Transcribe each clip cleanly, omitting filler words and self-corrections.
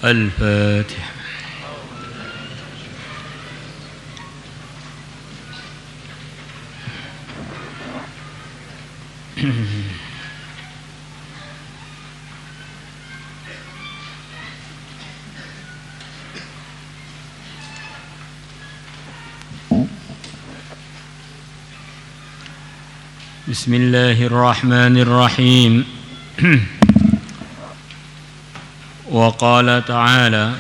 الفاتحة. بسم الله الرحمن الرحيم. وقال تعالى,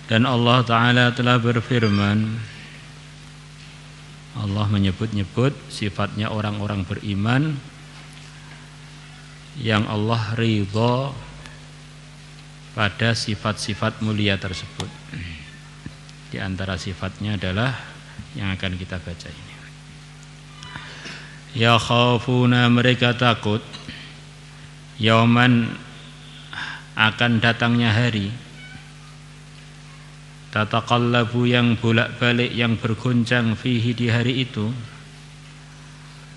dan Allah Ta'ala telah berfirman. Allah menyebut-nyebut sifatnya orang-orang beriman yang Allah ridha pada sifat-sifat mulia tersebut. Di antara sifatnya adalah yang akan kita baca ini. Ya khafuna, mereka takut, yauman, akan datangnya hari, tataqallabu, yang bolak-balik, yang bergoncang, fihi, di hari itu,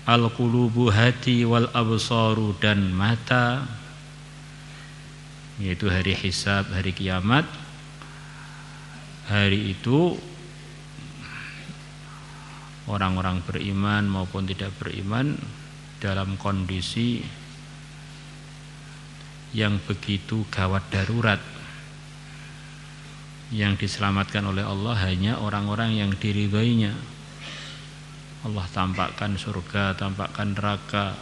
al-qulubu, hati, wal absaru, dan mata, yaitu hari hisab, hari kiamat. Hari itu orang-orang beriman maupun tidak beriman dalam kondisi yang begitu gawat darurat. Yang diselamatkan oleh Allah hanya orang-orang yang diridhoinya. Allah tampakkan surga, tampakkan neraka,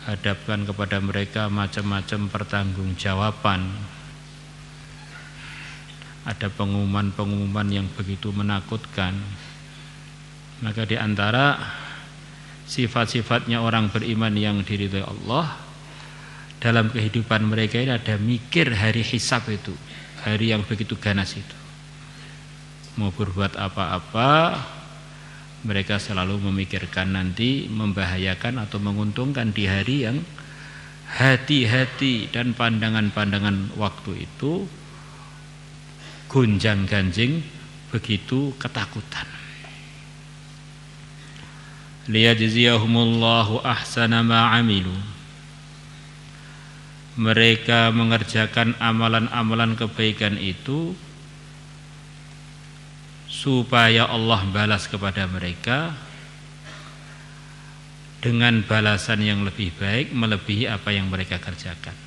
hadapkan kepada mereka macam-macam pertanggungjawaban. Ada pengumuman-pengumuman yang begitu menakutkan. Maka di antara sifat-sifatnya orang beriman yang diridhoi Allah, dalam kehidupan mereka ini ada mikir hari hisab itu, hari yang begitu ganas itu. Mau berbuat apa-apa, mereka selalu memikirkan nanti membahayakan atau menguntungkan di hari yang hati-hati dan pandangan-pandangan waktu itu gonjang-ganjing, begitu ketakutan. Liyajziyahumullahu ahsana ma amilu, mereka mengerjakan amalan-amalan kebaikan itu supaya Allah balas kepada mereka dengan balasan yang lebih baik, melebihi apa yang mereka kerjakan.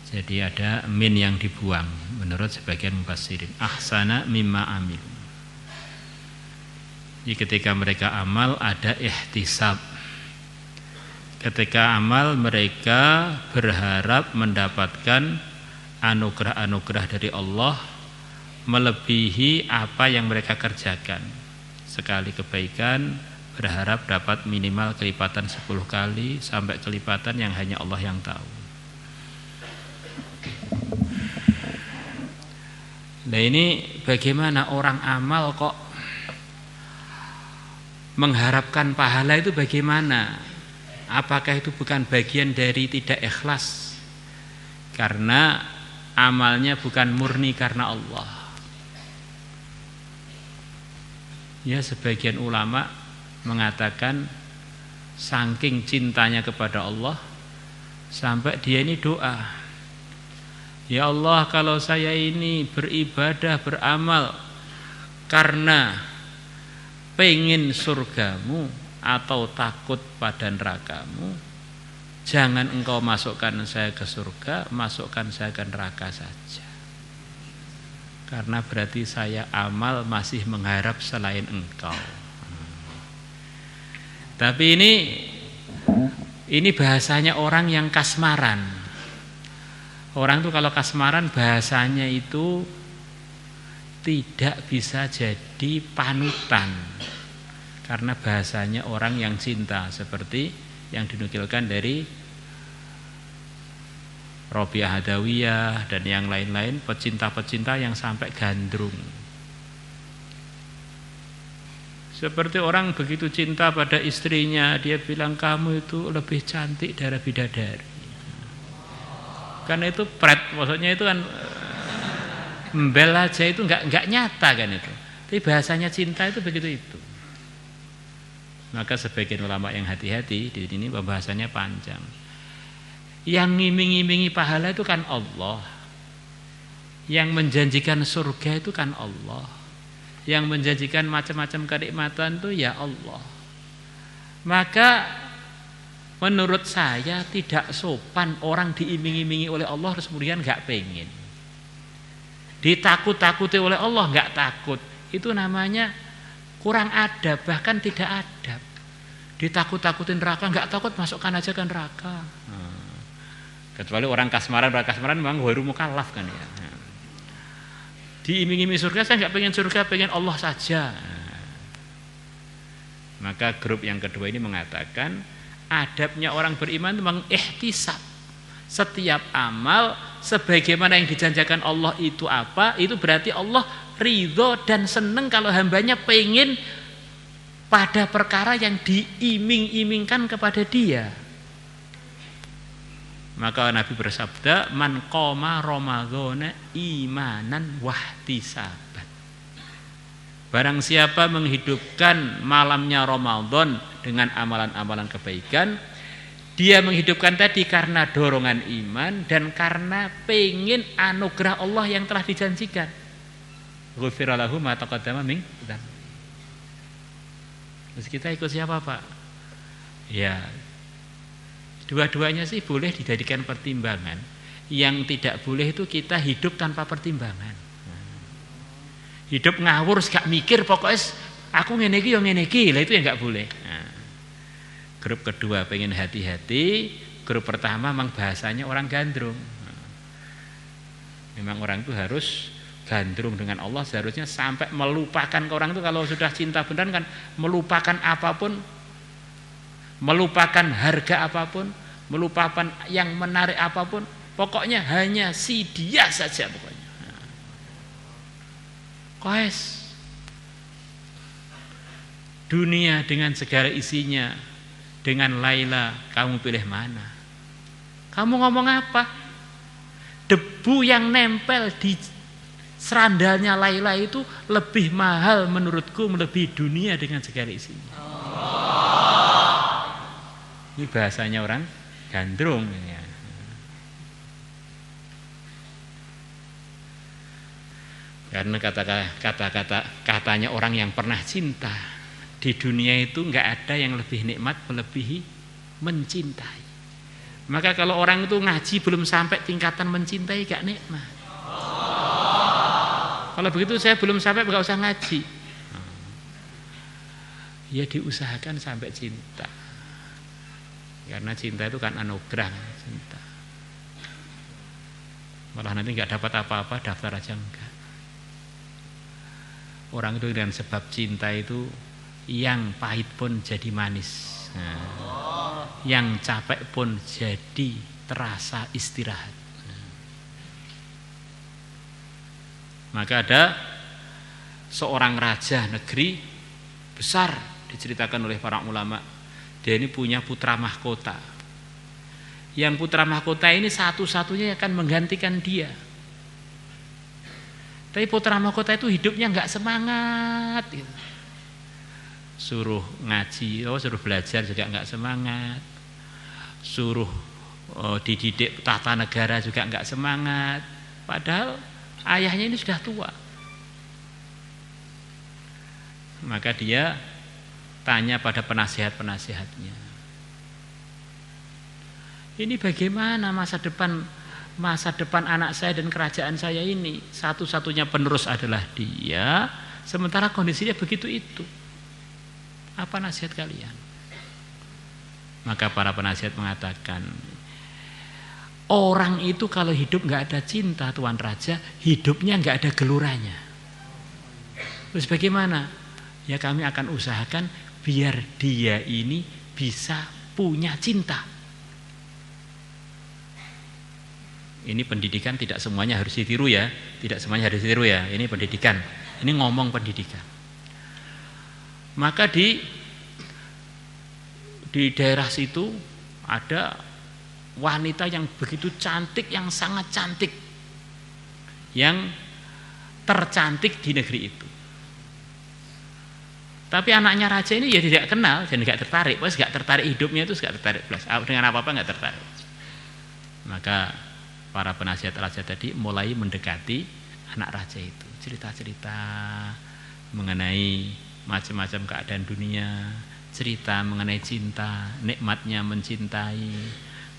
Jadi ada min yang dibuang menurut sebagian mufassirin, ahsana mimma amilu. Jadi ketika mereka amal ada ihtisab. Ketika amal mereka berharap mendapatkan anugerah-anugerah dari Allah melebihi apa yang mereka kerjakan. Sekali kebaikan berharap dapat minimal kelipatan 10 kali sampai kelipatan yang hanya Allah yang tahu. Nah ini bagaimana orang amal kok mengharapkan pahala itu bagaimana? Apakah itu bukan bagian dari tidak ikhlas? Karena amalnya bukan murni karena Allah. Ya, sebagian ulama mengatakan saking cintanya kepada Allah sampai dia ini doa, ya Allah, kalau saya ini beribadah, beramal karena pengen surgamu atau takut pada nerakamu, jangan engkau masukkan saya ke surga, masukkan saya ke neraka saja. Karena berarti saya amal masih mengharap selain engkau. Tapi ini bahasanya orang yang kasmaran. Orang tuh kalau kasmaran bahasanya itu tidak bisa jadi panutan, karena bahasanya orang yang cinta, seperti yang dinukilkan dari Robiah Hadawiyah dan yang lain-lain, pecinta-pecinta yang sampai gandrung. Seperti orang begitu cinta pada istrinya, dia bilang kamu itu lebih cantik dari bidadari. Kan itu pret, maksudnya itu kan embel aja, itu enggak nyata kan itu. Tapi bahasanya cinta itu begitu itu. Maka sebagian ulama yang hati-hati di sini pembahasannya panjang. Yang ngiming-ngimingi pahala itu kan Allah. Yang menjanjikan surga itu kan Allah. Yang menjanjikan macam-macam kenikmatan itu ya Allah. Maka menurut saya tidak sopan orang diiming-imingi oleh Allah terus kemudian gak pengen. Ditakut-takuti oleh Allah gak takut. Itu namanya kurang adab, bahkan tidak adab. Ditakut-takutin neraka gak takut, masukkan aja ke neraka. Kecuali orang kasmaran memang baru mukallaf kan ya. Diiming-imingi surga, saya gak pengen surga, pengen Allah saja. Maka grup yang kedua ini mengatakan adabnya orang beriman itu memang ihtisab. Setiap amal sebagaimana yang dijanjikan Allah itu apa, itu berarti Allah ridho dan seneng kalau hambanya pengen pada perkara yang diiming-imingkan kepada dia. Maka Nabi bersabda, man qoma ramadhana imanan wahtisaban. Barang siapa menghidupkan malamnya Ramadan dengan amalan-amalan kebaikan, dia menghidupkan tadi karena dorongan iman dan karena pengen anugerah Allah yang telah dijanjikan. Ghufira lahu ma taqaddama min dzambi. Terus kita ikut siapa, Pak? Ya, dua-duanya sih boleh dijadikan pertimbangan. Yang tidak boleh itu kita hidup tanpa pertimbangan. Hidup ngawur gak mikir, pokoknya aku ngene iki ya ngene iki, lah itu yang gak boleh. Nah, grup kedua pengen hati-hati, grup pertama memang bahasanya orang gandrung. Memang orang itu harus gandrung dengan Allah, seharusnya sampai melupakan ke orang itu kalau sudah cinta beneran kan melupakan apapun, melupakan harga apapun, melupakan yang menarik apapun, pokoknya hanya si dia saja pokoknya. Koes dunia dengan segala isinya, dengan Laila, kamu pilih mana? Kamu ngomong apa? Debu yang nempel di serandalnya Laila itu lebih mahal menurutku melebihi dunia dengan segala isinya. Ini bahasanya orang gandrung ya. Karena katanya orang yang pernah cinta, di dunia itu nggak ada yang lebih nikmat melebihi mencintai. Maka kalau orang itu ngaji belum sampai tingkatan mencintai gak nikmat. Kalau begitu saya belum sampai nggak usah ngaji. Ya diusahakan sampai cinta. Karena cinta itu kan anugerah, cinta. Malah nanti nggak dapat apa-apa, daftar aja enggak. Orang itu dengan sebab cinta itu yang pahit pun jadi manis, yang capek pun jadi terasa istirahat. Maka ada seorang raja negeri besar, diceritakan oleh para ulama, dia ini punya putra mahkota. Yang putra mahkota ini satu-satunya yang akan menggantikan dia. Tapi putra mahkota itu hidupnya nggak semangat gitu. Suruh ngaji, suruh belajar juga nggak semangat. Suruh dididik tata negara juga nggak semangat. Padahal ayahnya ini sudah tua. Maka dia tanya pada penasihat-penasihatnya, ini bagaimana masa depan anak saya dan kerajaan saya ini? Satu-satunya penerus adalah dia, sementara kondisinya begitu itu. Apa nasihat kalian? Maka para penasihat mengatakan, orang itu kalau hidup nggak ada cinta, Tuan Raja, hidupnya nggak ada geloranya. Terus bagaimana? Ya kami akan usahakan biar dia ini bisa punya cinta. Ini pendidikan tidak semuanya harus ditiru ya, tidak semuanya harus ditiru ya. Ini pendidikan, ini ngomong pendidikan. Maka di daerah situ ada wanita yang begitu cantik, yang sangat cantik, yang tercantik di negeri itu. Tapi anaknya raja ini ya tidak kenal dan tidak tertarik, pas nggak tertarik hidupnya itu nggak tertarik plus dengan apa-apa nggak tertarik. Maka para penasihat raja tadi mulai mendekati anak raja itu, cerita-cerita mengenai macam-macam keadaan dunia, cerita mengenai cinta, nikmatnya mencintai,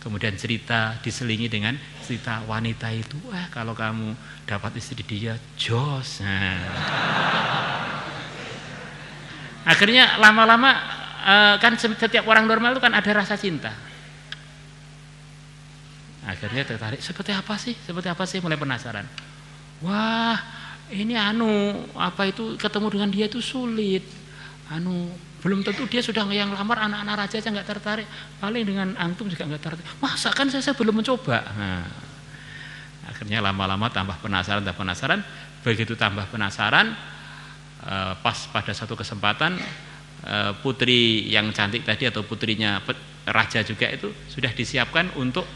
kemudian cerita diselingi dengan cerita wanita itu, wah kalau kamu dapat istri dia, jos. Nah. Akhirnya lama-lama kan setiap orang normal itu kan ada rasa cinta. Akhirnya tertarik, seperti apa sih, mulai penasaran. Wah, ini apa itu ketemu dengan dia itu sulit. Belum tentu dia sudah yang lamar anak-anak raja aja nggak tertarik. Paling dengan antum juga nggak tertarik. Masa kan saya belum mencoba. Nah, akhirnya lama-lama tambah penasaran. Begitu tambah penasaran, pas pada satu kesempatan putri yang cantik tadi atau putrinya raja juga itu sudah disiapkan untuk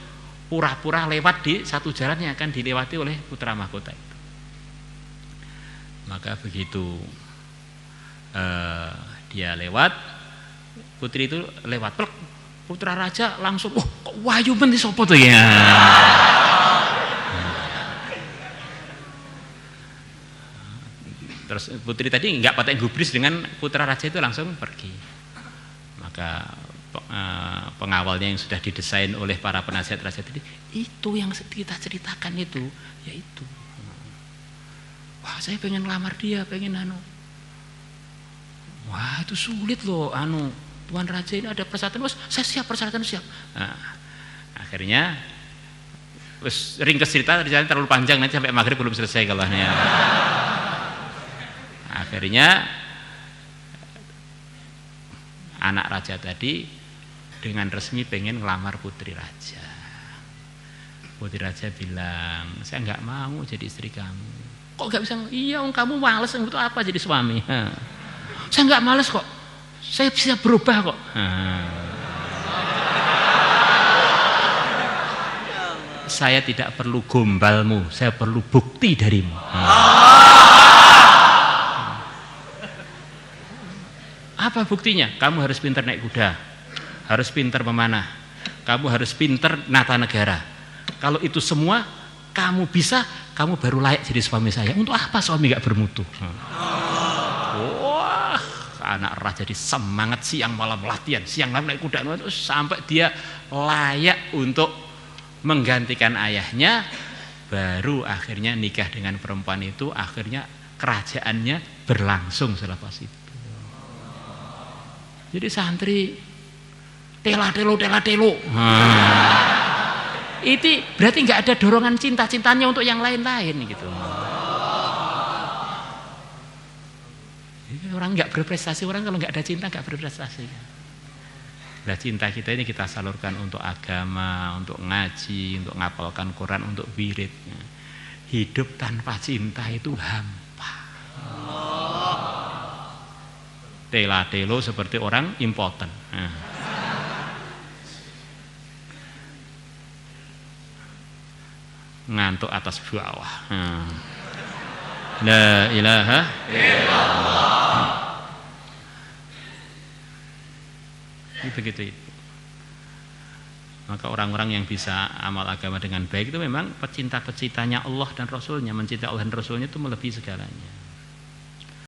pura-pura lewat di satu jalan yang akan dilewati oleh putra mahkota itu. Maka begitu dia lewat, putri itu lewat, putra raja langsung, kok wahyu menti sopo tuh ya. Terus putri tadi nggak patek gubris dengan putra raja itu langsung pergi. Maka pengawalnya yang sudah didesain oleh para penasihat raja tadi, itu yang kita ceritakan itu, yaitu. Wah, saya pengen lamar dia, pengen Wah, itu sulit loh, Tuan Raja ini ada persyaratan, saya siap persyaratan siap. Nah, akhirnya ringkes cerita terlalu panjang, nanti sampai maghrib belum selesai kalahnya. Akhirnya anak raja tadi dengan resmi pengen ngelamar putri raja. Putri raja bilang, saya nggak mau jadi istri kamu. Kok nggak bisa? Iya, kamu males, itu apa jadi suami? Saya nggak males kok, saya bisa berubah kok. Saya tidak perlu gombalmu, saya perlu bukti darimu. Apa buktinya? Kamu harus pintar naik kuda, harus pintar memanah, kamu harus pintar nata negara. Kalau itu semua kamu bisa, kamu baru layak jadi suami saya. Untuk apa suami gak bermutu? Wah, anak raja jadi semangat, siang malam latihan, siang malam naik kuda, sampai dia layak untuk menggantikan ayahnya. Baru akhirnya nikah dengan perempuan itu, akhirnya kerajaannya berlangsung selepas itu. Jadi santri tela-telo. Itu berarti nggak ada dorongan cinta-cintanya untuk yang lain-lain gitu. Orang nggak berprestasi, orang kalau nggak ada cinta nggak berprestasi. Nah, cinta kita ini kita salurkan untuk agama, untuk ngaji, untuk ngapalkan Quran, untuk wirid. Hidup tanpa cinta itu hampa. Tela-telo seperti orang impoten. Ngantuk atas bawah. La ilaha illallah. Begitu itu. Maka orang-orang yang bisa amal agama dengan baik itu memang pecinta-pecintanya Allah dan Rasulnya, mencintai Allah dan Rasulnya itu melebihi segalanya.